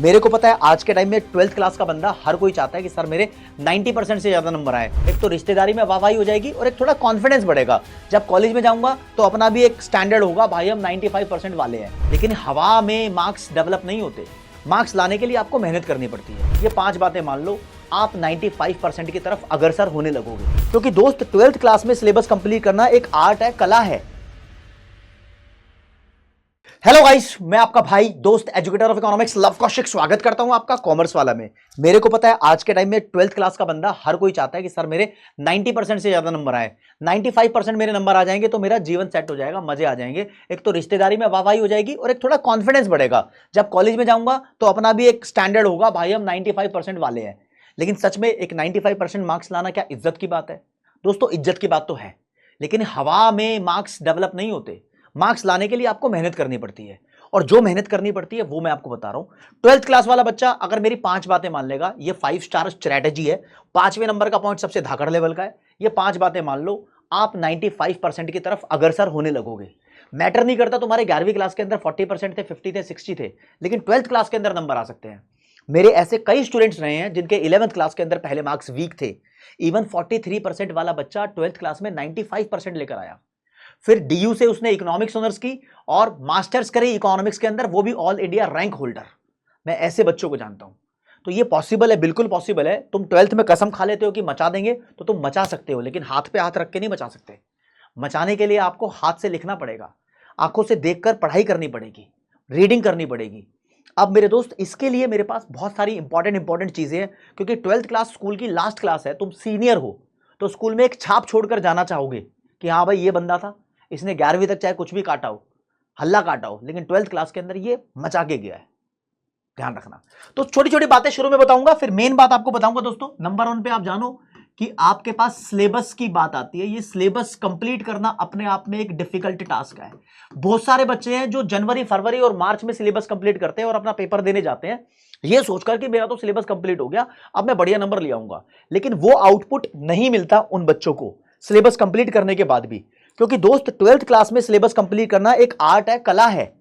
मेरे को पता है आज के टाइम में 12th क्लास का बंदा हर कोई चाहता है कि सर मेरे 90% से ज्यादा नंबर आए। एक तो रिश्तेदारी में वाहवाही हो जाएगी और एक थोड़ा कॉन्फिडेंस बढ़ेगा। जब कॉलेज में जाऊंगा तो अपना भी एक स्टैंडर्ड होगा, भाई हम 95% वाले हैं। लेकिन हवा में मार्क्स डेवलप नहीं होते। मार्क्स लाने के लिए आपको मेहनत करनी पड़ती है। ये 5 बातें मान लो, आप 95% की तरफ अग्रसर होने लगोगे। क्योंकि दोस्त 12th क्लास में सिलेबस कंप्लीट करना एक आर्ट है, कला है। हेलो गाइस, मैं आपका भाई दोस्त educator of economics love Kaushik स्वागत करता हूं आपका कॉमर्स वाला में। मेरे को पता है आज के टाइम में 12th क्लास का बंदा हर कोई चाहता है कि सर मेरे 90% से ज्यादा नंबर आए। 95% मेरे नंबर आ जाएंगे तो मेरा जीवन सेट हो जाएगा, मजे आ जाएंगे। एक तो रिश्तेदारी में वाहवाही हो जाएगी और एक थोड़ा कॉन्फिडेंस बढ़ेगा। जब कॉलेज में जाऊंगा तो अपना भी एक स्टैंडर्ड होगा, भाई हम 95% वाले हैं। लेकिन सच में एक 95% मार्क्स लाना क्या इज्जत की बात है? दोस्तों इज्जत की बात तो है, लेकिन हवा में मार्क्स डेवलप नहीं होते। मार्क्स लाने के लिए आपको मेहनत करनी पड़ती है, और जो मेहनत करनी पड़ती है वो मैं आपको बता रहा हूं। 12th क्लास वाला बच्चा अगर मेरी 5 बातें मान लेगा, ये 5 स्टार स्ट्रैटेजी है। 5वें नंबर का पॉइंट सबसे धाकड़ लेवल का है। ये 5 बातें मान लो, आप 95% की तरफ अग्रसर होने लगोगे। मैटर नहीं करता तुम्हारे 11वीं क्लास के अंदर 40% थे, 50 थे, 60 थे, लेकिन 12th क्लास के अंदर नंबर आ सकते हैं। मेरे ऐसे कई स्टूडेंट्स रहे हैं जिनके 11th क्लास के अंदर पहले मार्क्स वीक थे। इवन 43% वाला बच्चा 12th क्लास में 95% लेकर आया। फिर डीयू से उसने इकोनॉमिक्स ऑनर्स की और मास्टर्स करे इकोनॉमिक्स के अंदर, वो भी ऑल इंडिया रैंक होल्डर। मैं ऐसे बच्चों को जानता हूं। तो ये पॉसिबल है, बिल्कुल पॉसिबल है। तुम 12th में कसम खा लेते हो कि मचा देंगे, तो तुम मचा सकते हो, लेकिन हाथ पे हाथ रख के नहीं मचा सकते। मचाने के लिए आपको हाथ से लिखना पड़ेगा, आंखों से देखकर पढ़ाई करनी पड़ेगी, रीडिंग करनी पड़ेगी। अब मेरे दोस्त, इसके लिए मेरे पास बहुत सारी इंपॉर्टेंट चीजें हैं। क्योंकि 12th क्लास स्कूल की लास्ट क्लास है, तुम सीनियर हो, तो स्कूल में एक छाप छोड़कर जाना चाहोगे कि हाँ भाई ये बंदा था, इसने 11वीं तक चाहे कुछ भी काटा हो, हल्ला काटा हो, लेकिन 12th क्लास के अंदर ये मचा के गया है। ध्यान रखना। तो छोटी छोटी बातें शुरू में बताऊंगा, फिर मेन बात आपको बताऊंगा। दोस्तों नंबर 1 पे आप जानो कि आपके पास सिलेबस की बात आती है। ये सिलेबस कंप्लीट करना अपने आप में एक डिफिकल्ट टास्क है। बहुत सारे बच्चे हैं जो जनवरी, फरवरी और मार्च में सिलेबस कंप्लीट करते हैं और अपना पेपर देने जाते हैं ये सोचकर कि मेरा तो सिलेबस कंप्लीट हो गया, अब मैं बढ़िया नंबर ले आऊंगा। लेकिन वो आउटपुट नहीं मिलता उन बच्चों को सिलेबस कंप्लीट करने के बाद भी। क्योंकि दोस्त 12th क्लास में सिलेबस कंप्लीट करना एक आर्ट है, कला है।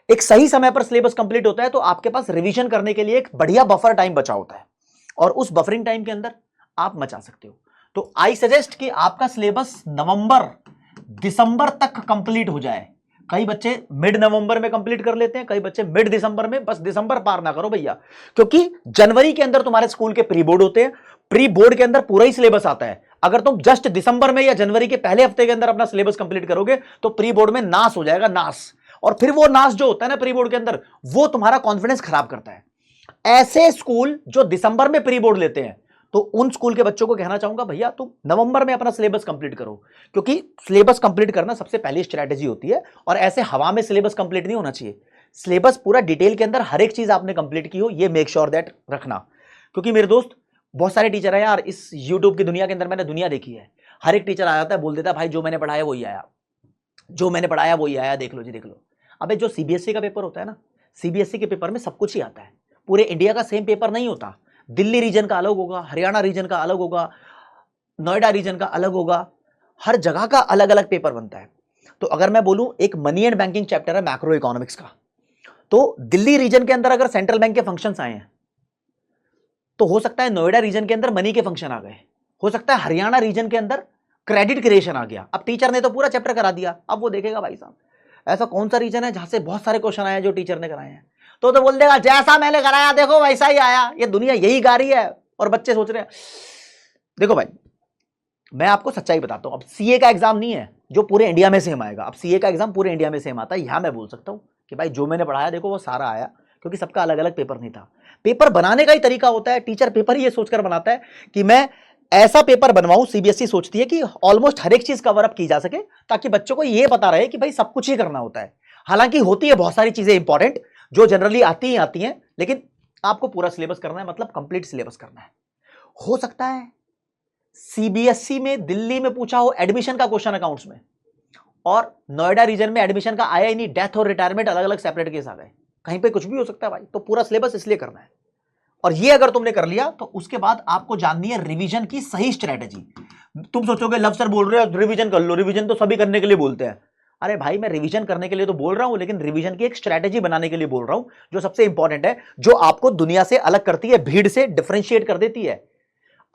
एक सही समय पर सिलेबस कंप्लीट होता है तो आपके पास रिवीजन करने के लिए एक बढ़िया बफर टाइम बचा होता है, और उस बफरिंग टाइम के अंदर आप मचा सकते हो। तो आई सजेस्ट कि आपका सिलेबस नवंबर दिसंबर तक कंप्लीट हो जाए। कई बच्चे मिड नवंबर में कंप्लीट कर लेते हैं, कई बच्चे मिड दिसंबर में। बस दिसंबर पार ना करो भैया, क्योंकि जनवरी के अंदर तुम्हारे स्कूल के प्री बोर्ड होते हैं। प्री बोर्ड के अंदर पूरा ही सिलेबस आता है। अगर तुम जस्ट दिसंबर में या जनवरी के पहले हफ्ते के अंदर अपना सिलेबस कंप्लीट करोगे तो प्री बोर्ड में नाश हो जाएगा, नाश। और फिर वो नाश जो होता है ना प्री बोर्ड के अंदर, वो तुम्हारा कॉन्फिडेंस खराब करता है। ऐसे स्कूल जो दिसंबर में प्री बोर्ड लेते हैं, तो उन स्कूल के बच्चों को कहना चाहूंगा, भैया तुम नवंबर में अपना सिलेबस कंप्लीट करो। क्योंकि सिलेबस कंप्लीट करना सबसे पहली स्ट्रैटेजी होती है, और ऐसे हवा में सिलेबस कंप्लीट नहीं होना चाहिए। सिलेबस पूरा डिटेल के अंदर हर एक चीज आपने कंप्लीट की हो, ये मेक श्योर दैट रखना। क्योंकि मेरे दोस्त बहुत सारे टीचर है यार, इस यूट्यूब की दुनिया के अंदर मैंने दुनिया देखी है। हर एक टीचर आ जाता है, बोल देता है भाई जो मैंने पढ़ाया वही आया, जो मैंने पढ़ाया वही आया, देख लो जी देख लो। अबे जो सीबीएसई का पेपर होता है ना, सीबीएसई के पेपर में सब कुछ ही आता है। पूरे इंडिया का सेम पेपर नहीं होता। दिल्ली रीजन का अलग होगा, हरियाणा रीजन का अलग होगा, नोएडा रीजन का अलग होगा। हर जगह का अलग अलग पेपर बनता है। तो अगर मैं बोलूं, एक मनी एंड बैंकिंग चैप्टर है मैक्रो इकोनॉमिक्स का, तो दिल्ली रीजन के अंदर अगर सेंट्रल बैंक के फंक्शंस आए हैं, तो हो सकता है नोएडा रीजन के अंदर मनी के फंक्शन आ गए, हो सकता है हरियाणा रीजन के अंदर क्रेडिट क्रिएशन आ गया। अब टीचर ने तो पूरा चैप्टर करा दिया, अब वो देखेगा भाई साहब ऐसा कौन सा रीजन है जहां से बहुत सारे क्वेश्चन आए जो टीचर ने कराए हैं, तो बोल देगा जैसा मैंने कराया देखो वैसा ही आया। ये दुनिया यही गा रही है, और बच्चे सोच रहे हैं। देखो भाई, मैं आपको सच्चाई बताता हूं। अब सीए का एग्जाम नहीं है जो पूरे इंडिया में सेम आएगा। अब सीए का एग्जाम पूरे इंडिया में सेम आता है। यहां मैं बोल सकता हूं कि भाई जो मैंने पढ़ाया देखो वो सारा आया, क्योंकि सबका अलग अलग पेपर नहीं था। पेपर बनाने का ही तरीका होता है। टीचर पेपर ये सोचकर बनाता है कि मैं ऐसा पेपर बनवाऊं। सीबीएसई सोचती है कि ऑलमोस्ट हर एक चीज कवर अप की जा सके, ताकि बच्चों को यह पता रहे कि भाई सब कुछ ही करना होता है। हालांकि होती है बहुत सारी चीजें इंपॉर्टेंट जो जनरली आती हैं, लेकिन आपको पूरा सिलेबस करना है, मतलब कंप्लीट सिलेबस करना है। हो सकता है सीबीएसई में दिल्ली में पूछा हो एडमिशन का क्वेश्चन अकाउंट्स में, और नोएडा रीजन में एडमिशन का आया ही नहीं, डेथ और रिटायरमेंट अलग अलग सेपरेट केस आ गए। कहीं पे कुछ भी हो सकता है भाई। तो पूरा सिलेबस इसलिए करना है, और ये अगर तुमने कर लिया तो उसके बाद आपको जाननी है रिवीजन की सही स्ट्रेटेजी। तुम सोचोगे लव सर बोल रहे हो रिवीजन कर लो, रिवीजन तो सभी करने के लिए बोलते हैं। अरे भाई मैं रिवीजन करने के लिए तो बोल रहा हूं, लेकिन रिवीजन की एक स्ट्रेटेजी बनाने के लिए बोल रहा हूं, जो सबसे इंपॉर्टेंट है, जो आपको दुनिया से अलग करती है, भीड़ से डिफरेंशिएट कर देती है।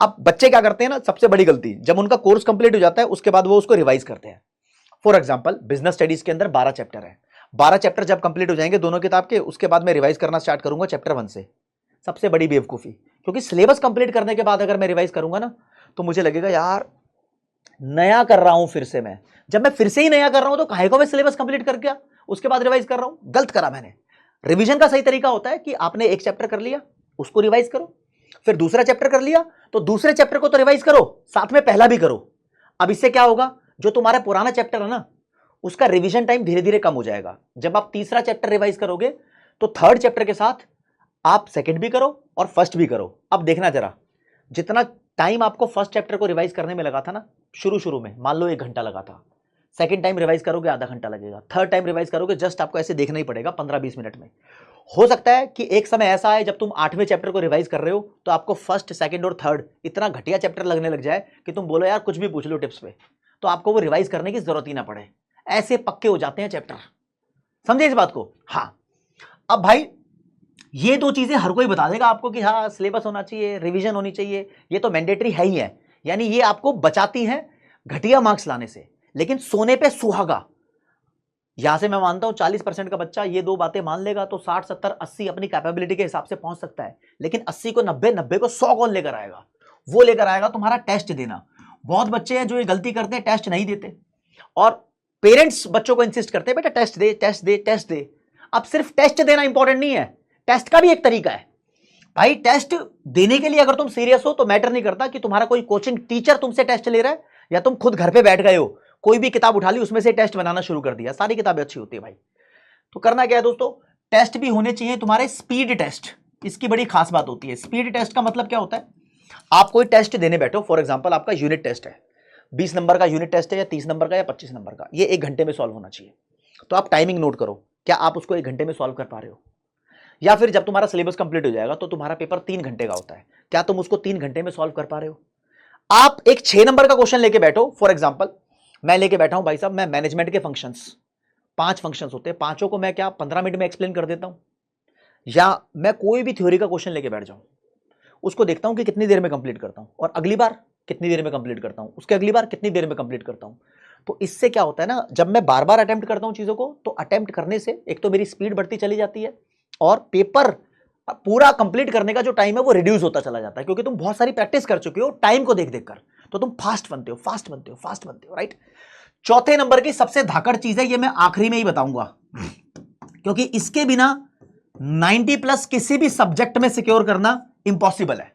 अब बच्चे क्या करते हैं ना, सबसे बड़ी गलती, जब उनका कोर्स कंप्लीट हो जाता है उसके बाद वो उसको रिवाइज करते हैं। फॉर एग्जाम्पल बिजनेस स्टडीज के अंदर 12 चैप्टर है, 12 चैप्टर जब कंप्लीट हो जाएंगे दोनों किताब के, उसके बाद मैं रिवाइज करना स्टार्ट करूंगा चैप्टर 1 से। सबसे बड़ी बेवकूफी, क्योंकि सिलेबस कंप्लीट करने के बाद अगर मैं रिवाइज करूंगा ना, तो मुझे लगेगा यार नया कर रहा हूं फिर से मैं। जब मैं फिर से ही नया कर रहा हूं तो काहे को मैं सिलेबस कंप्लीट कर गया उसके बाद रिवाइज कर रहा हूं? गलत करा मैंने। रिवीजन का सही तरीका होता है कि आपने एक चैप्टर कर लिया, उसको रिवाइज करो, फिर दूसरा चैप्टर कर लिया तो दूसरे चैप्टर को तो रिवाइज करो, साथ में पहला भी करो। अब इससे क्या होगा, जो तुम्हारा पुराना चैप्टर है ना, उसका रिवीजन टाइम धीरे धीरे कम हो जाएगा। जब आप तीसरा चैप्टर रिवाइज करोगे तो थर्ड चैप्टर के साथ आप सेकंड भी करो और फर्स्ट भी करो। अब देखना जरा, जितना टाइम आपको फर्स्ट चैप्टर को रिवाइज करने में लगा था ना शुरू शुरू में, मान लो 1 घंटा लगा था, सेकंड टाइम रिवाइज करोगे आधा घंटा लगेगा, थर्ड टाइम रिवाइज करोगे जस्ट आपको ऐसे देखना ही पड़ेगा 15-20 मिनट में। हो सकता है कि एक समय ऐसा है जब तुम 8वें चैप्टर को रिवाइज कर रहे हो तो आपको फर्स्ट, सेकंड और थर्ड इतना घटिया चैप्टर लगने लग जाए कि तुम बोलो यार कुछ भी पूछ लो टिप्स पे, तो आपको वो रिवाइज करने की जरूरत ही ना पड़े। ऐसे पक्के हो जाते हैं चैप्टर, समझे इस बात को? हाँ, अब भाई ये 2 चीजें हर कोई बता देगा आपको कि हाँ सिलेबस होना चाहिए, रिवीजन होनी चाहिए, ये तो मैंडेटरी है ही है, यानी ये आपको बचाती हैं घटिया मार्क्स लाने से। लेकिन सोने पे सुहागा, यहां से मैं मानता हूं 40% का बच्चा ये 2 बातें मान लेगा तो 60, 70, 80 अपनी कैपेबिलिटी के हिसाब से पहुंच सकता है। लेकिन 80 को 90, 90 को 100 कौन लेकर आएगा? वो लेकर आएगा तुम्हारा टेस्ट देना। बहुत बच्चे हैं जो ये गलती करते हैं, टेस्ट नहीं देते, और पेरेंट्स बच्चों को इंसिस्ट करते हैं बेटा टेस्ट दे, टेस्ट दे, टेस्ट दे। अब सिर्फ टेस्ट देना इंपॉर्टेंट नहीं है, टेस्ट का भी एक तरीका है भाई। टेस्ट देने के लिए अगर तुम सीरियस हो तो मैटर नहीं करता कि तुम्हारा कोई कोचिंग टीचर तुमसे टेस्ट ले रहा है या तुम खुद घर पे बैठ गए हो, कोई भी किताब उठा ली उसमें से टेस्ट बनाना शुरू कर दिया। सारी किताबें अच्छी होती है भाई। तो करना क्या है दोस्तों, टेस्ट भी होने चाहिए तुम्हारे स्पीड टेस्ट। इसकी बड़ी खास बात होती है। स्पीड टेस्ट का मतलब क्या होता है, आप कोई टेस्ट देने बैठो, फॉर एग्जांपल आपका यूनिट टेस्ट है, 20 नंबर का यूनिट टेस्ट है या 30 नंबर का या 25 नंबर का, ये 1 घंटे में सॉल्व होना चाहिए। तो आप टाइमिंग नोट करो, क्या आप उसको 1 घंटे में सॉल्व कर पा रहे हो? या फिर जब तुम्हारा सिलेबस कंप्लीट हो जाएगा तो तुम्हारा पेपर 3 घंटे का होता है, क्या तुम उसको 3 घंटे में सॉल्व कर पा रहे हो? आप एक 6 नंबर का क्वेश्चन लेके बैठो, फॉर एग्जांपल मैं लेके बैठा हूं भाई साहब, मैं मैनेजमेंट के फंक्शंस, 5 फंक्शंस होते हैं, पांचों को मैं क्या 15 मिनट में एक्सप्लेन कर देता हूं। या मैं कोई भी थ्योरी का क्वेश्चन लेके बैठ जाऊं, उसको देखता हूं कि कितनी देर में कंप्लीट करता हूं, और अगली बार कितनी देर में कंप्लीट करता हूं, उसके अगली बार कितनी देर में कंप्लीट करता हूं। तो इससे क्या होता है ना, जब मैं बार बार अटेम्प्ट करता हूं चीजों को, तो अटेम्प्ट करने से एक तो मेरी स्पीड बढ़ती चली जाती है, और पेपर पूरा कंप्लीट करने का जो टाइम है वो रिड्यूस होता चला जाता है, क्योंकि तुम बहुत सारी प्रैक्टिस कर चुके हो टाइम को देख देख कर, तो तुम फास्ट बनते हो, फास्ट बनते हो, फास्ट बनते हो, राइट। चौथे नंबर की सबसे धाकड़ चीज है, ये मैं आखिरी में ही बताऊंगा, क्योंकि इसके बिना 90+ किसी भी सब्जेक्ट में सिक्योर करना इंपॉसिबल है,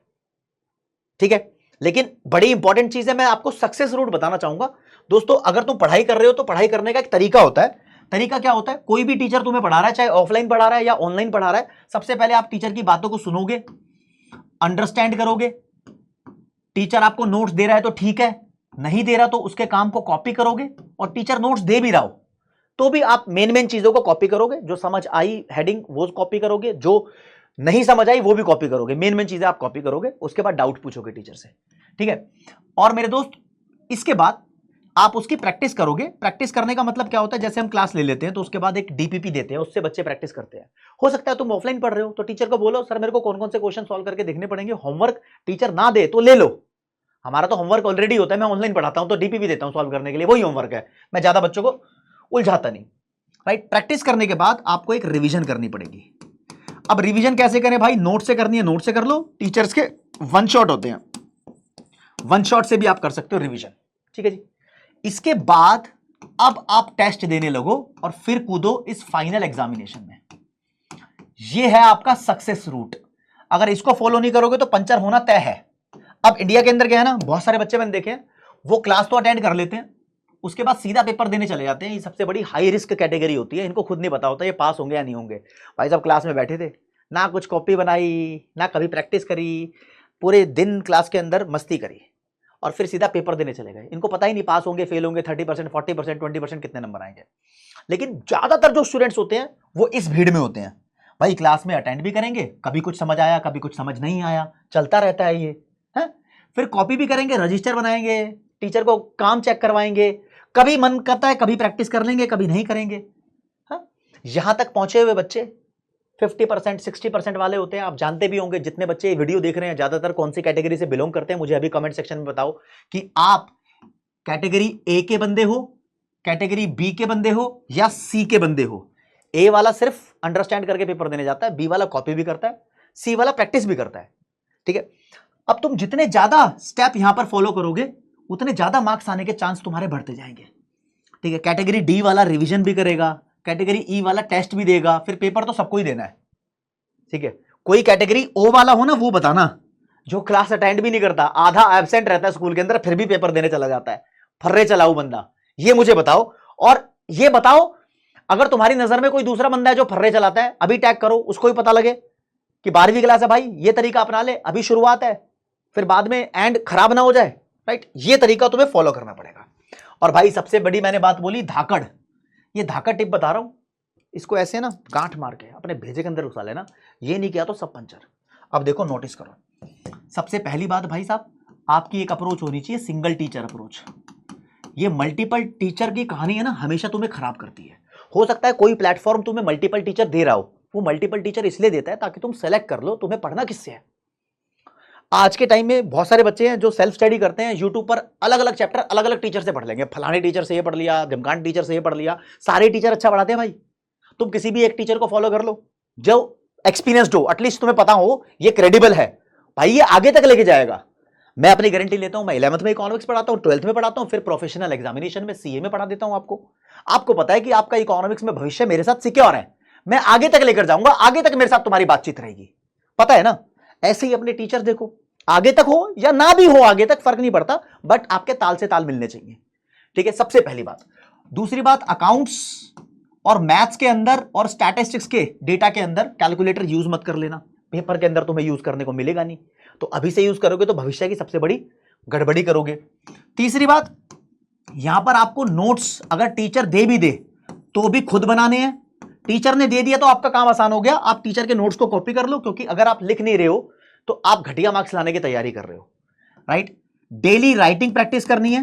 ठीक है। लेकिन बड़ी इंपॉर्टेंट चीज है, मैं आपको सक्सेस रूट बताना चाहूंगा दोस्तों। अगर तुम पढ़ाई कर रहे हो तो पढ़ाई करने का एक तरीका होता है। तरीका क्या होता है, कोई भी टीचर तुम्हें पढ़ा रहा है, चाहे ऑफलाइन पढ़ा रहा है या ऑनलाइन पढ़ा रहा है, सबसे पहले आप टीचर की बातों को सुनोगे, अंडरस्टैंड करोगे। टीचर आपको नोट्स दे रहा है तो ठीक है, नहीं दे रहा तो उसके काम को कॉपी करोगे, और टीचर नोट्स दे भी रहा हो तो भी आप मेन मेन चीजों को कॉपी करोगे, जो समझ आई हेडिंग वो कॉपी करोगे, जो नहीं समझ आई वो भी कॉपी करोगे, मेन मेन चीजें आप कॉपी करोगे, उसके बाद डाउट पूछोगे टीचर से, ठीक है। और मेरे दोस्त इसके बाद आप उसकी प्रैक्टिस करोगे। प्रैक्टिस करने का मतलब क्या होता है, जैसे हम क्लास ले लेते हैं तो उसके बाद एक डीपीपी देते हैं, उससे बच्चे प्रैक्टिस करते हैं। हो सकता है तुम ऑफलाइन पढ़ रहे हो तो टीचर को बोलो सर मेरे को कौन कौन से क्वेश्चन सॉल्व करके देखने पड़ेंगे, होमवर्क टीचर ना दे तो ले लो, हमारा तो होमवर्क ऑलरेडी होता है, मैं ऑनलाइन पढ़ाता हूं तो डीपीपी देता हूं सॉल्व करने के लिए, वही होमवर्क है, मैं ज्यादा बच्चों को उलझाता नहीं, राइट। प्रैक्टिस करने के बाद आपको एक रिवीजन करनी पड़ेगी। अब रिवीजन कैसे करें भाई, नोट से करनी है नोट से कर लो, टीचर्स के 1 शॉट होते हैं, 1 शॉट से भी आप कर सकते हो रिवीजन, ठीक है जी। इसके बाद अब आप टेस्ट देने लगो और फिर कूदो इस फाइनल एग्जामिनेशन में। यह है आपका सक्सेस रूट। अगर इसको फॉलो नहीं करोगे तो पंचर होना तय है। अब इंडिया के अंदर क्या है ना, बहुत सारे बच्चे मैंने देखे हैं, वो क्लास तो अटेंड कर लेते हैं, उसके बाद सीधा पेपर देने चले जाते हैं। ये सबसे बड़ी हाई रिस्क कैटेगरी होती है, इनको खुद नहीं पता होता ये पास होंगे या नहीं होंगे। भाई साहब क्लास में बैठे थे, ना कुछ कॉपी बनाई, ना कभी प्रैक्टिस करी, पूरे दिन क्लास के अंदर मस्ती करी, और फिर सीधा पेपर देने चले गए। इनको पता ही नहीं पास होंगे फेल होंगे, 30%, 40%, 20% कितने नंबर आएंगे। लेकिन ज्यादातर जो स्टूडेंट्स होते हैं वो इस भीड़ में होते हैं। भाई क्लास में अटेंड भी करेंगे, कभी कुछ समझ आया कभी कुछ समझ नहीं आया, चलता रहता है ये है। फिर कॉपी भी करेंगे, रजिस्टर बनाएंगे, टीचर को काम चेक करवाएंगे, कभी मन करता है कभी प्रैक्टिस कर लेंगे, कभी नहीं करेंगे। हाँ, यहां तक पहुंचे हुए बच्चे 50% 60% वाले होते हैं। आप जानते भी होंगे, जितने बच्चे वीडियो देख रहे हैं ज्यादातर कौन सी कैटेगरी से बिलोंग करते हैं, मुझे अभी कमेंट सेक्शन में बताओ कि आप कैटेगरी ए के बंदे हो, कैटेगरी बी के बंदे हो या सी के बंदे हो। ए वाला सिर्फ अंडरस्टैंड करके पेपर देने जाता है, बी वाला कॉपी भी करता है, सी वाला प्रैक्टिस भी करता है। ठीक है, अब तुम जितने ज्यादा स्टेप यहां पर फॉलो करोगे उतने ज्यादा मार्क्स आने के चांस तुम्हारे बढ़ते जाएंगे। ठीक है, कैटेगरी डी वाला रिवीजन भी करेगा, कैटेगरी ई वाला टेस्ट भी देगा, फिर पेपर तो सबको ही देना है। ठीक है, कोई कैटेगरी ओ वाला हो ना वो बताना, जो क्लास अटेंड भी नहीं करता, आधा एब्सेंट रहता है स्कूल के अंदर, फिर भी पेपर देने चला जाता है, फर्रे चलाऊ बंदा, ये मुझे बताओ। और ये बताओ अगर तुम्हारी नजर में कोई दूसरा बंदा है जो फर्रे चलाता है, अभी टैग करो, उसको भी पता लगे कि 12वीं क्लास है भाई, ये तरीका अपना ले, अभी शुरुआत है, फिर बाद में एंड खराब ना हो जाए। राइट, ये तरीका तुम्हें फॉलो करना पड़ेगा। और भाई सबसे बड़ी मैंने बात बोली धाकड़, ये धाकड़ टिप बता रहा हूं, इसको ऐसे ना गांठ मार के अपने भेजे के अंदर घुसा लेना, ये नहीं किया तो सब पंचर। अब देखो नोटिस करो, सबसे पहली बात भाई साहब, आपकी एक अप्रोच होनी चाहिए सिंगल टीचर अप्रोच। ये मल्टीपल टीचर की कहानी है ना, हमेशा तुम्हें खराब करती है। हो सकता है कोई प्लेटफॉर्म तुम्हें मल्टीपल टीचर दे रहा हो, वो मल्टीपल टीचर इसलिए देता है ताकि तुम सेलेक्ट कर लो तुम्हें पढ़ना किससे है। आज के टाइम में बहुत सारे बच्चे हैं जो सेल्फ स्टडी करते हैं, यूट्यूब पर अलग अलग चैप्टर अलग अलग टीचर से पढ़ लेंगे, फलाने टीचर से ये पढ़ लिया, धमकान टीचर से ये पढ़ लिया, सारे टीचर अच्छा पढ़ाते हैं भाई। तुम किसी भी एक टीचर को फॉलो कर लो जो एक्सपीरियंस्ड हो, एटलीस्ट तुम्हें पता हो ये क्रेडिबल है भाई, ये आगे तक लेके जाएगा। मैं अपनी गारंटी लेता हूं, मैं 11th में इकोनॉमिक्स पढ़ाता हूं, 12th में पढ़ाता हूं, फिर प्रोफेशनल एग्जामिनेशन में सीए में पढ़ा देता हूं आपको। आपको पता है कि आपका इकोनॉमिक्स में भविष्य मेरे साथ सिक्योर है, मैं आगे तक लेकर जाऊंगा, आगे तक मेरे साथ तुम्हारी बातचीत रहेगी, पता है ना। ऐसे ही अपने टीचर देखो, आगे तक हो या ना भी हो आगे तक फर्क नहीं पड़ता, बट आपके ताल से ताल मिलने चाहिए। ठीक है, सबसे पहली बात। दूसरी बात, अकाउंट्स और मैथ्स के अंदर और स्टैटिस्टिक्स के डेटा के अंदर कैलकुलेटर यूज मत कर लेना, पेपर के अंदर तुम्हें यूज करने को मिलेगा नहीं, तो अभी से यूज करोगे तो भविष्य की सबसे बड़ी गड़बड़ी करोगे। तीसरी बात, यहां पर आपको नोट्स अगर टीचर दे भी दे तो भी खुद बनाने हैं। टीचर ने दे दिया तो आपका काम आसान हो गया, आप टीचर के नोट्स को कॉपी कर लो, क्योंकि अगर आप लिख नहीं रहे हो तो आप घटिया मार्क्स लाने की तैयारी कर रहे हो। राइट, डेली राइटिंग प्रैक्टिस करनी है,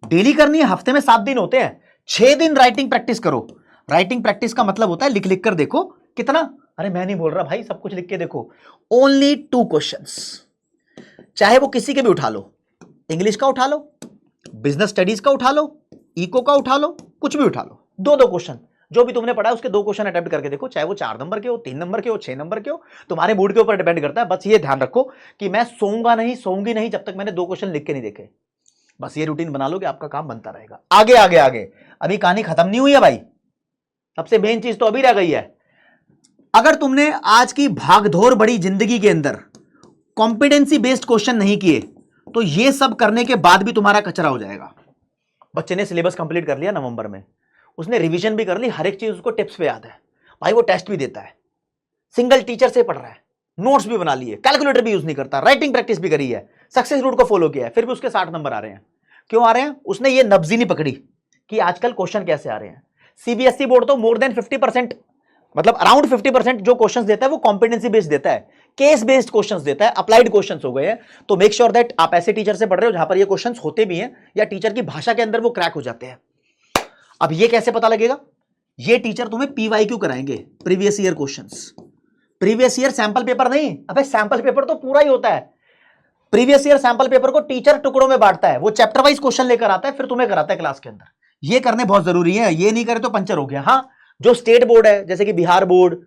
डेली करनी है, हफ्ते में 7 दिन होते हैं, 6 दिन राइटिंग प्रैक्टिस करो। राइटिंग प्रैक्टिस का मतलब होता है लिख लिख कर देखो कितना, अरे मैं नहीं बोल रहा भाई, सब कुछ लिख के देखो। ओनली 2 क्वेश्चंस, चाहे वो किसी के भी उठा लो, इंग्लिश का उठा लो, बिजनेस स्टडीज का उठा लो, इको का उठा लो, कुछ भी उठा लो, 2-2 क्वेश्चन जो भी तुमने पढ़ा है उसके 2 क्वेश्चन अटेम्प्ट करके देखो, चाहे वो 4 नंबर के हो, 3 नंबर के हो, 6 नंबर के हो, तुम्हारे मूड के ऊपर डिपेंड करता है। बस ये ध्यान रखो कि मैं सोऊंगा नहीं, सोऊंगी नहीं जब तक मैंने 2 क्वेश्चन लिख के नहीं देखे। बस ये रूटीन बना लोगे, आपका काम बनता रहेगा। आगे आगे आगे, अभी कहानी खत्म नहीं हुई है भाई, सबसे मेन चीज तो अभी रह गई है। अगर तुमने आज की भागदौड़ बड़ी जिंदगी के अंदर कॉम्पिटेंसी बेस्ड क्वेश्चन नहीं किए तो ये सब करने के बाद भी तुम्हारा कचरा हो जाएगा। बच्चे ने सिलेबस कंप्लीट कर लिया नवंबर में, उसने रिवीजन भी कर ली, हर एक चीज उसको टिप्स पे याद है भाई, वो टेस्ट भी देता है, सिंगल टीचर से पढ़ रहा है, नोट्स भी बना लिए, कैलकुलेटर भी यूज नहीं करता, राइटिंग प्रैक्टिस भी करी है, सक्सेस रूट को फॉलो किया है, फिर भी उसके 60 नंबर आ रहे हैं। क्यों आ रहे हैं? उसने ये नब्जी नहीं पकड़ी कि आजकल क्वेश्चन कैसे आ रहे हैं। सीबीएसई बोर्ड तो मोर देन 50%, मतलब अराउंड 50% जो क्वेश्चंस देता है वो कॉम्पिटेंसी बेस्ड देता है, केस बेस्ड क्वेश्चंस देता है, अप्लाइड क्वेश्चंस हो गए हैं। तो मेक श्योर दैट आप ऐसे टीचर से पढ़ रहे हो जहां पर ये क्वेश्चंस होते भी हैं या टीचर की भाषा के अंदर वो क्रैक हो जाते हैं। अब ये कैसे पता लगेगा? ये टीचर तुम्हें पीवाईक्यू कराएंगे, previous year questions, previous year sample paper नहीं, अबे सैंपल पेपर तो पूरा ही होता है। प्रीवियस ईयर सैंपल पेपर को टीचर टुकड़ों में बांटता है, वो चैप्टर वाइज क्वेश्चन लेकर आता है, फिर तुम्हें कराता है क्लास के अंदर। ये करने बहुत जरूरी है, ये नहीं करे तो पंचर हो गया। हाँ, जो स्टेट बोर्ड है जैसे कि बिहार बोर्ड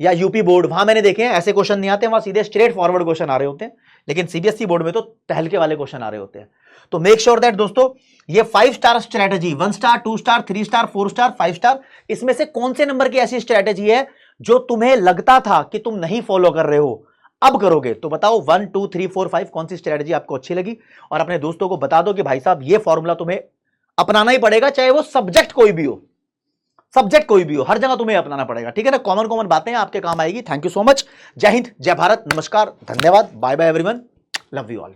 या यूपी बोर्ड, वहां मैंने देखे हैं ऐसे क्वेश्चन नहीं आते, वहां सीधे स्ट्रेट फॉरवर्ड क्वेश्चन आ रहे होते हैं, लेकिन सीबीएसई बोर्ड में तो तहलके वाले क्वेश्चन आ रहे होते हैं। तो मेक श्योर दैट दोस्तों, ये 5 star strategy, 1 star, 2 star, 3 star, 4 star, 5 star, इसमें से कौन से नंबर की ऐसी स्ट्रैटेजी है जो तुम्हें लगता था कि तुम नहीं फॉलो कर रहे हो, अब करोगे? तो बताओ 1 2 3 4 5 कौन सी स्ट्रैटेजी आपको अच्छी लगी, और अपने दोस्तों को बता दो कि भाई साहब ये फॉर्मूला तुम्हें अपनाना ही पड़ेगा, चाहे वो सब्जेक्ट कोई भी हो, सब्जेक्ट कोई भी हो, हर जगह तुम्हें अपनाना पड़ेगा। ठीक है ना? कॉमन कॉमन बातें आपके काम आएगी। Thank you so much. जय हिंद, जय भारत, नमस्कार, धन्यवाद, bye bye everyone, love you all.